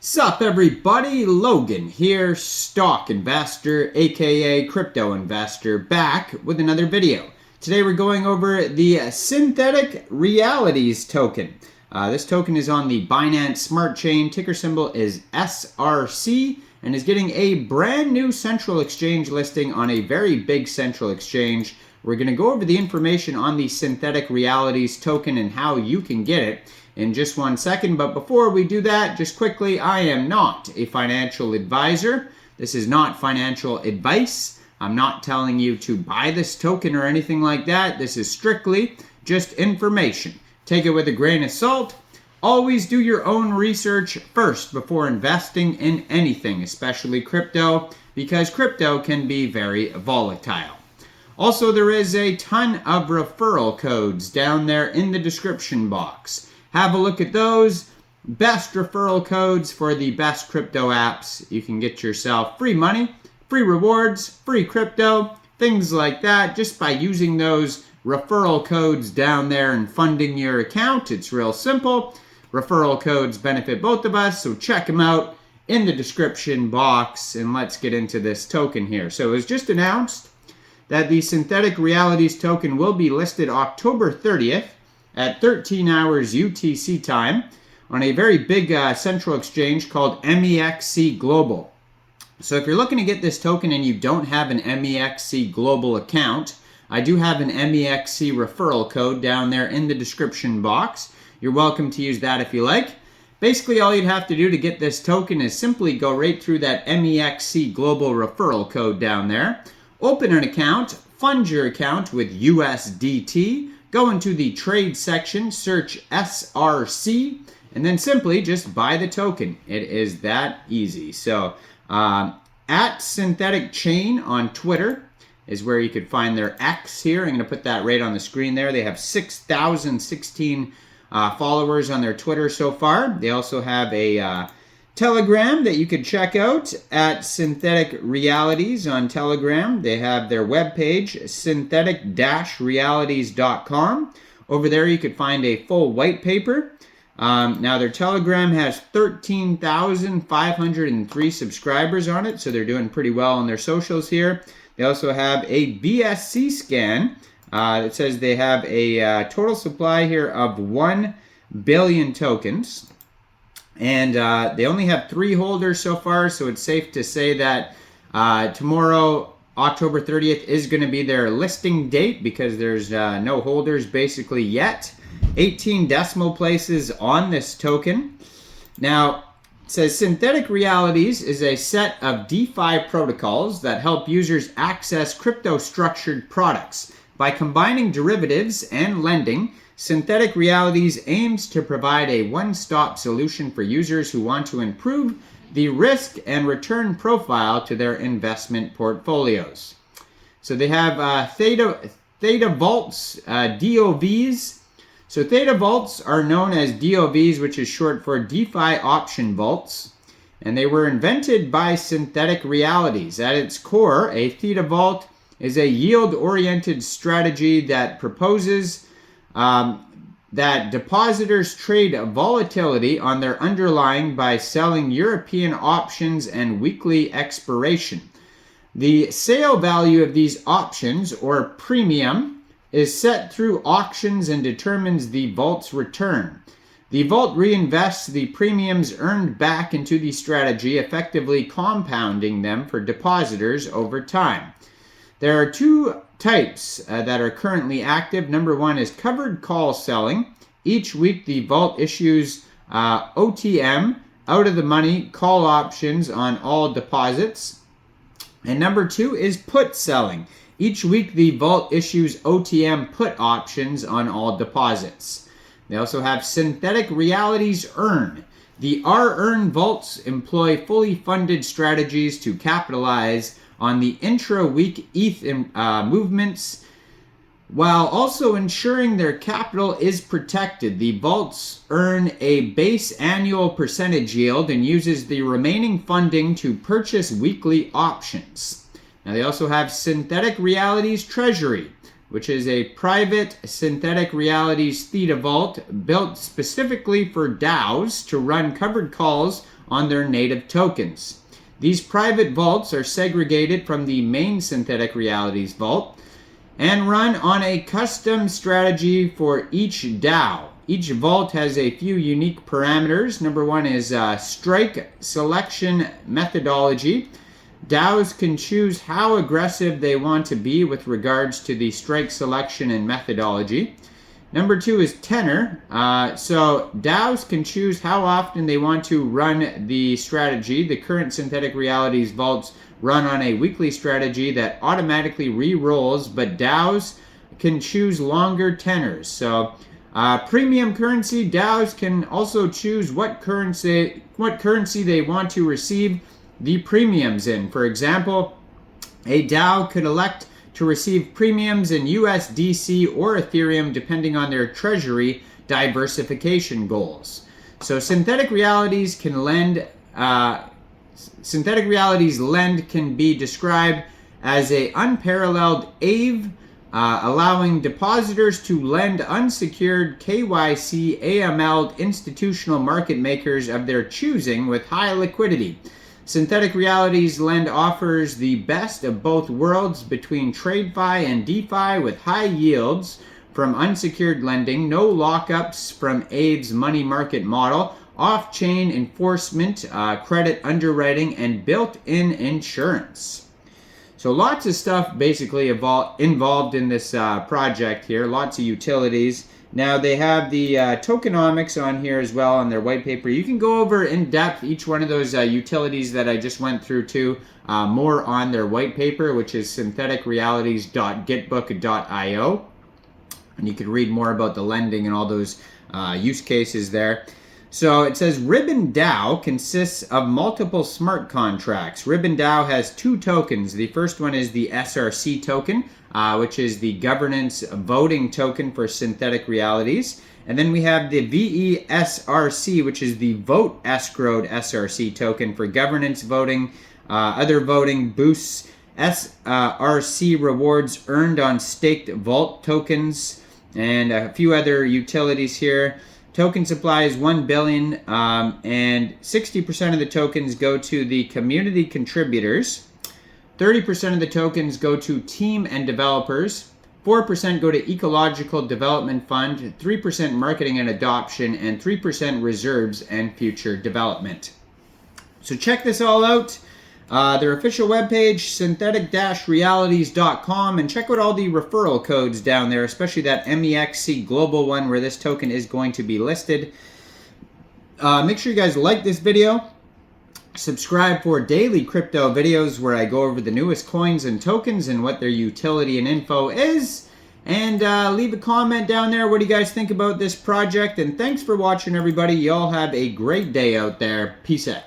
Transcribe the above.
Sup everybody, Logan here, stock investor aka crypto investor, back with another video. Today we're going over the Synthetic Realities token. This token is on the Binance Smart Chain, ticker symbol is SRC, and is getting a brand new central exchange listing on a very big central exchange. We're going to go over the information on the Synthetic Realities token and how you can get it in just 1 second. But before we do that, just quickly, I am not a financial advisor. This is not financial advice. I'm not telling you to buy this token or anything like that. This is strictly just information. Take it with a grain of salt. Always do your own research first before investing in anything, especially crypto, because crypto can be very volatile. Also, there is a ton of referral codes down there in the description box. Have a look at those. Best referral codes for the best crypto apps. You can get yourself free money, free rewards, free crypto, things like that, just by using those referral codes down there and funding your account. It's real simple. Referral codes benefit both of us, so check them out in the description box. And let's get into this token here. So it was just announced that the Synthetic Realities token will be listed October 30th at 13 hours UTC time on a very big central exchange called MEXC Global. So if you're looking to get this token and you don't have an MEXC Global account, I do have an MEXC referral code down there in the description box. You're welcome to use that if you like. Basically, all you'd have to do to get this token is simply go right through that MEXC Global referral code down there. Open an account, fund your account with USDT, go into the trade section, search SRC, and then simply just buy the token. It is that easy. So at SyntheticChain on Twitter is where you could find their X here. I'm going to put that right on the screen there. They have 6,016 followers on their Twitter so far. They also have a Telegram that you could check out at Synthetic Realities on Telegram. They have their webpage, synthetic-realities.com. Over there you could find a full white paper. Now their Telegram has 13,503 subscribers on it, so they're doing pretty well on their socials here. They also have a BSC scan. It says they have a total supply here of 1 billion tokens. And they only have 3 holders so far, so it's safe to say that tomorrow, October 30th, is going to be their listing date because there's no holders basically yet. 18 decimal places on this token. Now, it says Synthetic Realities is a set of DeFi protocols that help users access crypto-structured products. By combining derivatives and lending, Synthetic Realities aims to provide a one-stop solution for users who want to improve the risk and return profile to their investment portfolios. So they have Theta Vaults, DOVs. So Theta Vaults are known as DOVs, which is short for DeFi Option Vaults, and they were invented by Synthetic Realities. At its core, a Theta Vault is a yield-oriented strategy that proposes that depositors trade volatility on their underlying by selling European options and weekly expiration. The sale value of these options, or premium, is set through auctions and determines the vault's return. The vault reinvests the premiums earned back into the strategy, effectively compounding them for depositors over time. There are 2 types that are currently active. Number 1 is covered call selling. Each week the vault issues OTM, out of the money call options on all deposits. And number 2 is put selling. Each week the vault issues OTM put options on all deposits. They also have Synthetic Realities Earn. The R-Earn vaults employ fully funded strategies to capitalize on the intra-week ETH movements, while also ensuring their capital is protected. The vaults earn a base annual percentage yield and uses the remaining funding to purchase weekly options. Now they also have Synthetic Realities Treasury. which is a private synthetic realities Theta vault built specifically for DAOs to run covered calls on their native tokens. These private vaults are segregated from the main synthetic realities vault and run on a custom strategy for each DAO. Each vault has a few unique parameters. Number one is strike selection methodology. DAOs can choose how aggressive they want to be with regards to the strike selection and methodology. Number two is tenor. So DAOs can choose how often they want to run the strategy. The current synthetic realities vaults run on a weekly strategy that automatically re-rolls, but DAOs can choose longer tenors. So premium currency, DAOs can also choose what currency they want to receive the premiums in. For example, a DAO could elect to receive premiums in USDC or Ethereum depending on their treasury diversification goals. So synthetic realities lend can be described as a unparalleled AVE, allowing depositors to lend unsecured KYC AML institutional market makers of their choosing with high liquidity. Synthetic Realities Lend offers the best of both worlds between TradeFi and DeFi with high yields from unsecured lending, no lockups from AVE's money market model, off-chain enforcement, credit underwriting, and built-in insurance. So lots of stuff basically involved in this project here, lots of utilities. Now they have the tokenomics on here as well on their white paper. You can go over in depth each one of those utilities that I just went through too, more on their white paper, which is syntheticrealities.gitbook.io. And you can read more about the lending and all those use cases there. So it says Ribbon DAO consists of multiple smart contracts. Ribbon DAO has two tokens. The first one is the SRC token, which is the governance voting token for synthetic realities. And then we have the VESRC, which is the vote escrowed SRC token for governance voting, other voting boosts, SRC rewards earned on staked vault tokens, and a few other utilities here. Token supply is 1 billion, and 60% of the tokens go to the community contributors. 30% of the tokens go to team and developers. 4% go to ecological development fund, 3% marketing and adoption, and 3% reserves and future development. So check this all out. Their official webpage, synthetic-realities.com, and check out all the referral codes down there, especially that MEXC global one where this token is going to be listed. Make sure you guys like this video. Subscribe for daily crypto videos where I go over the newest coins and tokens and what their utility and info is. And leave a comment down there. What do you guys think about this project? And thanks for watching, everybody. Y'all have a great day out there. Peace out.